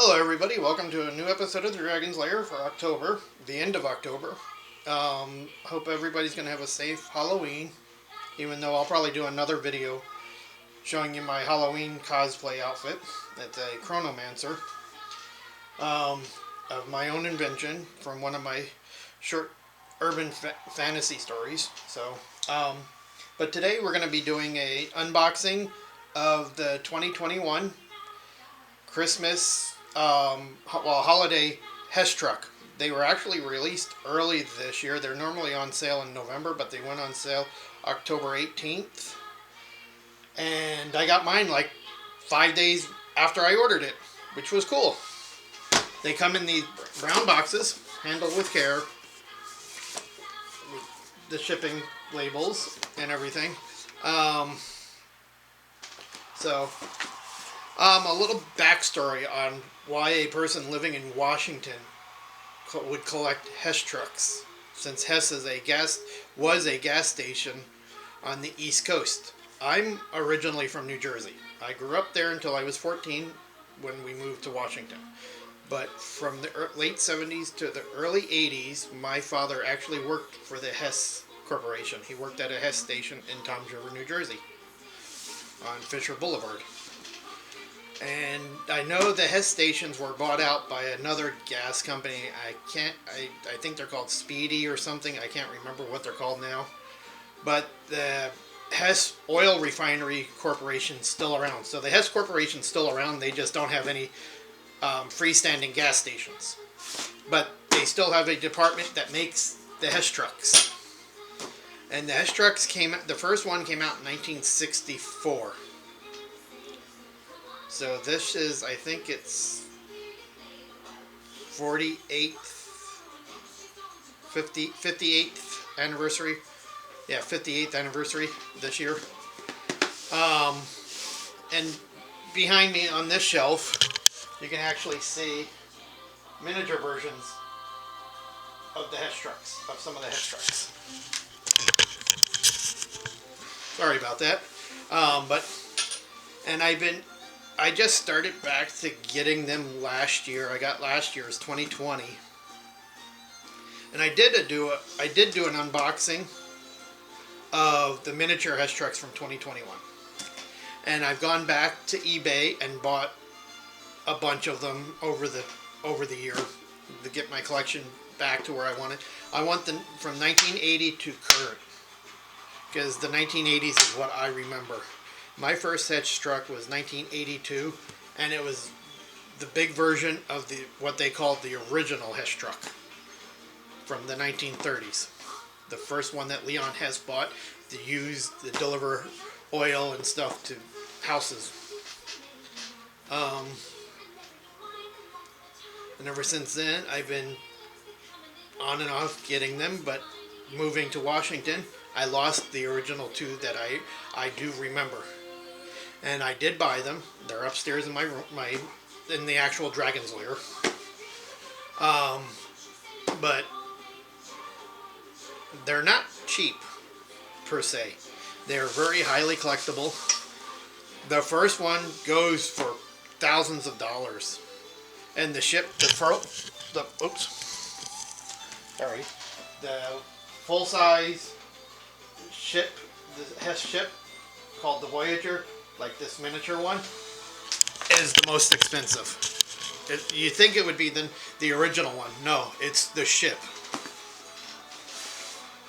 Hello everybody, welcome to a new episode of The Dragon's Lair for October, the end of October. Hope everybody's going to have a safe Halloween, even though I'll probably do another video showing you my Halloween cosplay outfit. It's a chronomancer of my own invention from one of my short urban fantasy stories. But today we're going to be doing a unboxing of the 2021 Christmas holiday Hess truck. They were actually released early this year. They're normally on sale in November, but they went on sale October 18th. And I got mine like 5 days after I ordered it, which was cool. They come in these brown boxes, handled with care, with the shipping labels and everything. A little backstory on why a person living in Washington would collect Hess trucks, since Hess was a gas station on the East Coast. I'm originally from New Jersey. I grew up there until I was 14 when we moved to Washington. But from the late 70s to the early 80s, my father actually worked for the Hess Corporation. He worked at a Hess station in Toms River, New Jersey, on Fisher Boulevard. And I know the Hess stations were bought out by another gas company. I think they're called Speedy or something. I can't remember what they're called now. But the Hess Oil Refinery Corporation's still around. So the Hess Corporation's still around. They just don't have any freestanding gas stations. But they still have a department that makes the Hess trucks. And the Hess trucks the first one came out in 1964. So this is, I think it's 58th anniversary. Yeah, 58th anniversary this year. And behind me on this shelf, you can actually see miniature versions of the Hess trucks, of some of the Hess trucks. Sorry about that. I just started back to getting them last year. I got last year's 2020, and I did do an unboxing of the miniature Hess trucks from 2021. And I've gone back to eBay and bought a bunch of them over the year to get my collection back to where I want it. I want them from 1980 to current, because the 1980s is what I remember. My first Hess truck was 1982, and it was the big version of what they called the original Hess truck from the 1930s. The first one that Leon Hess bought to deliver oil and stuff to houses. And ever since then, I've been on and off getting them, but moving to Washington, I lost the original two that I do remember. And I did buy them. They're upstairs in my room, in the actual Dragon's Lair. But they're not cheap, per se. They're very highly collectible. The first one goes for thousands of dollars. And the full-size ship, the Hess ship, called the Voyager, like this miniature one, is the most expensive. You think it would be the original one. No, it's the ship.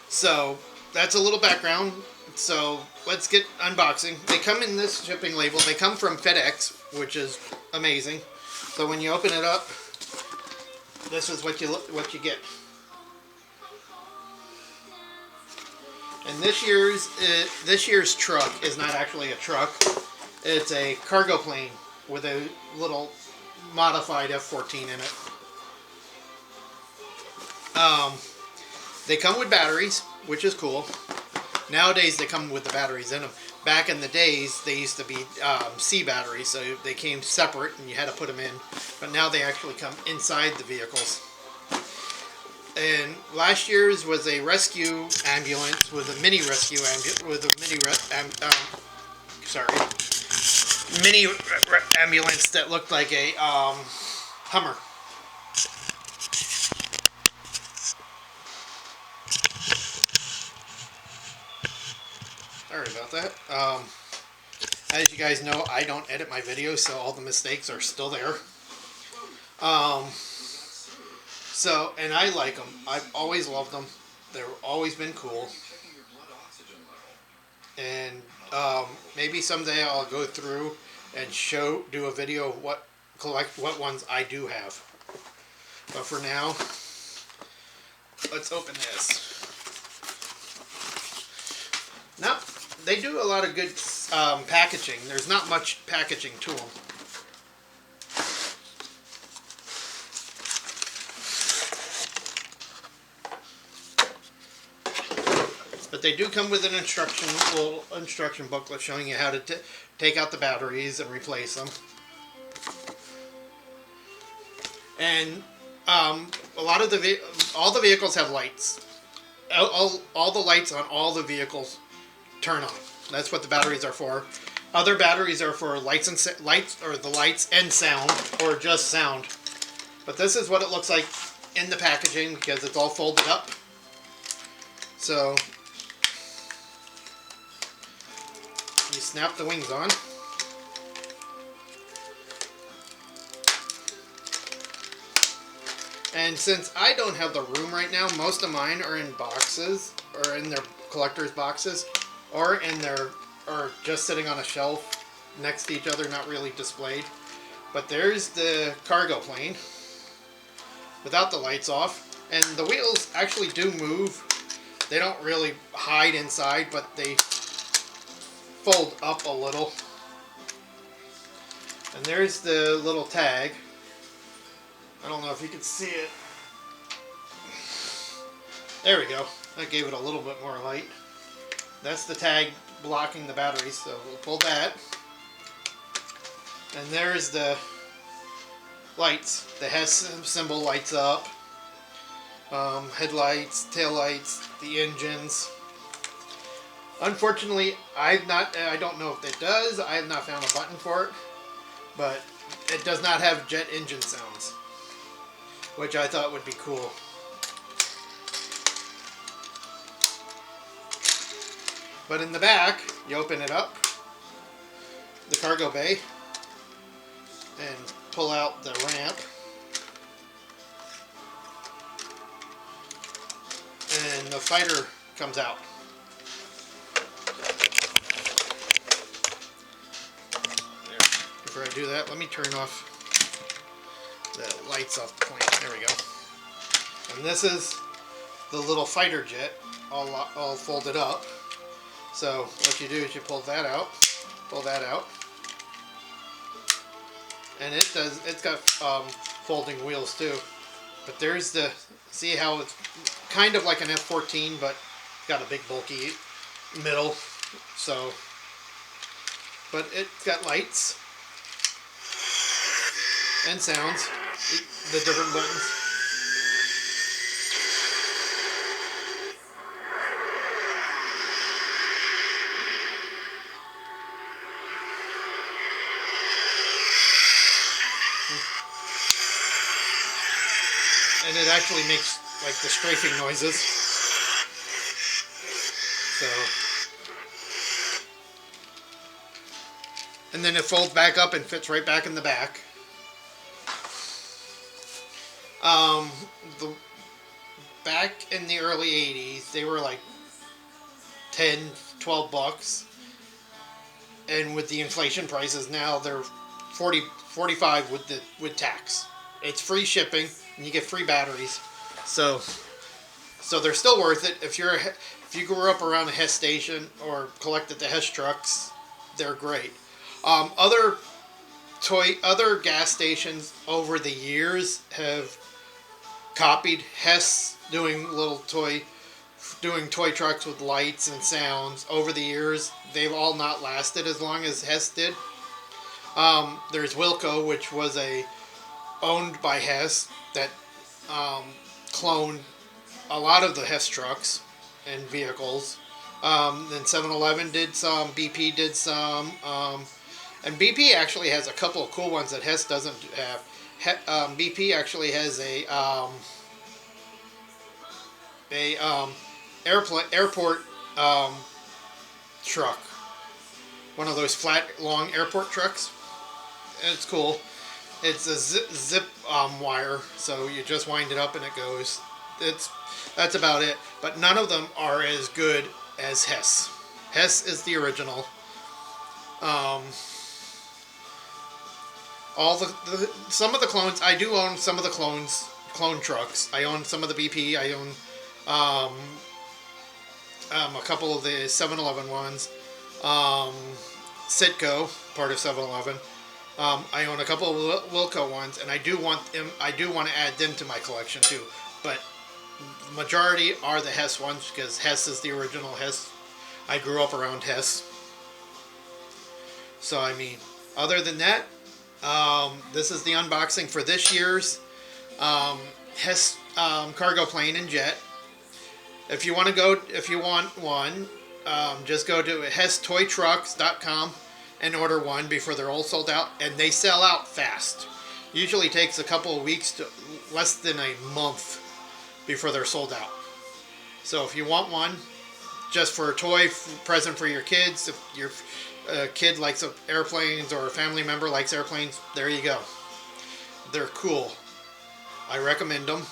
So that's a little background. So let's get unboxing. They come in this shipping label. They come from FedEx, which is amazing. So when you open it up, this is what you get. And this year's truck is not actually a truck. It's a cargo plane with a little modified F-14 in it. They come with batteries, which is cool. Nowadays they come with the batteries in them. Back in the days, they used to be C batteries, so they came separate and you had to put them in. But now they actually come inside the vehicles. And last year's was a rescue ambulance with a mini rescue mini ambulance that looked like a Hummer. Sorry about that. As you guys know, I don't edit my videos, so all the mistakes are still there. And I like them. I've always loved them. They've always been cool. And maybe someday I'll go through and do a video of collect what ones I do have. But for now, let's open this. Now, they do a lot of good packaging. There's not much packaging to them. But they do come with an little instruction booklet showing you how to take out the batteries and replace them. And all the vehicles have lights. All the lights on all the vehicles turn on. That's what the batteries are for. Other batteries are for lights and sound, or just sound. But this is what it looks like in the packaging because it's all folded up. So you snap the wings on. And since I don't have the room right now, most of mine are in boxes, or in their collector's boxes, or just sitting on a shelf next to each other, not really displayed. But there's the cargo plane without the lights off, and the wheels actually do move. They don't really hide inside, but they fold up a little. And there's the little tag. I don't know if you can see it. There we go. That gave it a little bit more light. That's the tag blocking the batteries, so we'll pull that. And there's the lights. The Hess symbol lights up. Headlights, taillights, the engines. Unfortunately, I don't know if it does. I have not found a button for it. But it does not have jet engine sounds, which I thought would be cool. But in the back, you open it up, the cargo bay, and pull out the ramp. And the fighter comes out. There. Before I do that, let me turn off the lights off the plane. There we go. And this is the little fighter jet, all folded up. So what you do is you pull that out, and it's got folding wheels too. But there's see how it's kind of like an F-14, but got a big bulky middle. So, but it's got lights and sounds, the different buttons. And it actually makes like the strafing noises. So, and then it folds back up and fits right back in the back. Back in the early 80s, they were like 10, 12 bucks. And with the inflation prices now, they're 40, 45 with tax. It's free shipping, and you get free batteries. So they're still worth it. If you grew up around a Hess station or collected the Hess Trucks, they're great. Other gas stations over the years have copied Hess doing toy trucks with lights and sounds. Over the years, they've all not lasted as long as Hess did. There's Wilco, which was owned by Hess, that cloned a lot of the Hess trucks and vehicles. Then 7-Eleven did some, BP did some, And BP actually has a couple of cool ones that Hess doesn't have. BP actually has a airport truck, one of those flat, long airport trucks. It's cool. It's a zip wire, so you just wind it up and it goes. That's about it. But none of them are as good as Hess. Hess is the original. All some of the clones, I do own some of the clone trucks. I own some of the BP. I own a couple of the 7-Eleven ones. Citgo, part of 7-Eleven. I own a couple of Wilco ones, and I do want them. I do want to add them to my collection too. But the majority are the Hess ones because Hess is the original Hess. I grew up around Hess. So I mean, other than that, this is the unboxing for this year's Hess cargo plane and jet. If you want one, just go to HessToyTrucks.com and order one before they're all sold out, and they sell out fast. Usually takes a couple of weeks to less than a month before they're sold out. So if you want one, just for a toy present for your kids, if your kid likes airplanes or a family member likes airplanes, there you go. They're cool. I recommend them.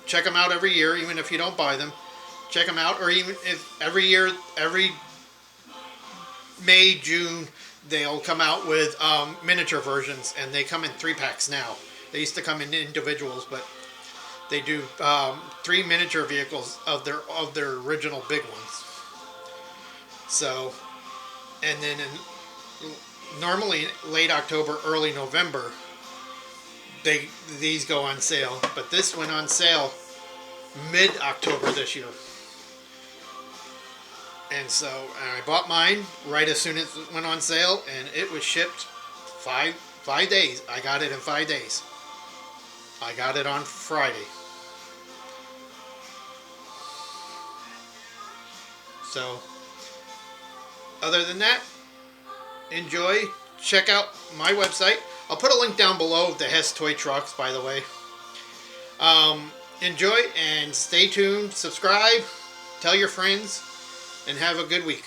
Check them out every year, even if you don't buy them. Check them out, or even if every year, every May, June, they'll come out with miniature versions, and they come in 3-packs now. They used to come in individuals, but they do 3 miniature vehicles of their original big ones. So, and then normally late October, early November, these go on sale. But this went on sale mid-October this year. And so I bought mine right as soon as it went on sale, and it was shipped 5 days. I got it in 5 days. I got it on Friday. So, other than that, enjoy. Check out my website. I'll put a link down below of the Hess Toy Trucks, by the way. Enjoy and stay tuned. Subscribe. Tell your friends. And have a good week.